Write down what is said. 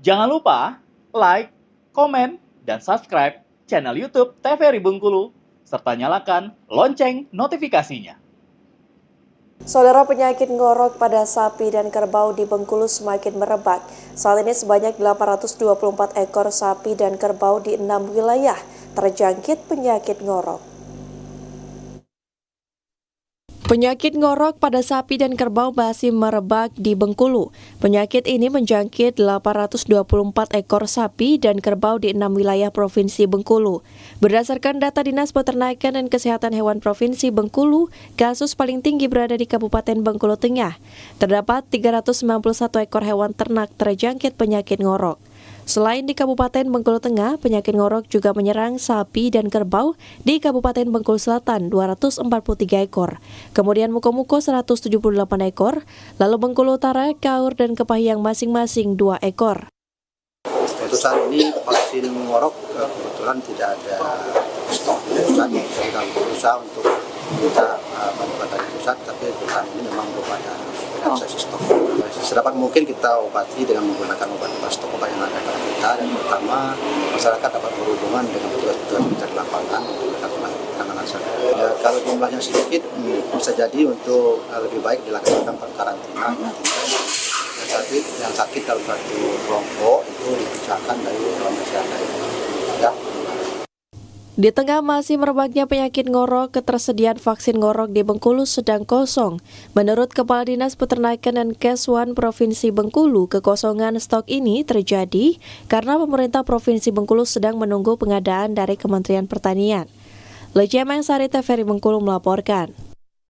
Jangan lupa like, komen, dan subscribe channel YouTube TVRI Bengkulu, serta nyalakan lonceng notifikasinya. Saudara, penyakit ngorok pada sapi dan kerbau di Bengkulu semakin merebak. Saat ini sebanyak 824 ekor sapi dan kerbau di 6 wilayah terjangkit penyakit ngorok. Penyakit ngorok pada sapi dan kerbau masih merebak di Bengkulu. Penyakit ini menjangkit 824 ekor sapi dan kerbau di 6 wilayah Provinsi Bengkulu. Berdasarkan data Dinas Peternakan dan Kesehatan Hewan Provinsi Bengkulu, kasus paling tinggi berada di Kabupaten Bengkulu Tengah. Terdapat 391 ekor hewan ternak terjangkit penyakit ngorok. Selain di Kabupaten Bengkulu Tengah, penyakit ngorok juga menyerang sapi dan kerbau di Kabupaten Bengkulu Selatan 243 ekor, kemudian Mukomuko 178 ekor, lalu Bengkulu Utara, Kaur, dan Kepahyang masing-masing 2 ekor. Untuk saat ini vaksin ngorok kebetulan tidak ada stok di pusat, kita berusaha untuk minta bantuan dari pusat, tapi saat ini memang belum ada akses stok. Sedapat mungkin kita obati dengan menggunakan obat stok obat yang ada pada kita, dan terutama masyarakat dapat berhubungan dengan petugas-petugas kita di lapangan untuk penanganan sakit. Ya, kalau jumlahnya sedikit, bisa jadi untuk lebih baik dilaksanakan karantina. Yang sakit dalam satu kelompok itu dipisahkan dari kelompok kesehatan. Ya. Di tengah masih merebaknya penyakit ngorok, ketersediaan vaksin ngorok di Bengkulu sedang kosong. Menurut Kepala Dinas Peternakan dan Keswan Provinsi Bengkulu, kekosongan stok ini terjadi karena pemerintah Provinsi Bengkulu sedang menunggu pengadaan dari Kementerian Pertanian. Lejemeng Sari TVRI Bengkulu melaporkan.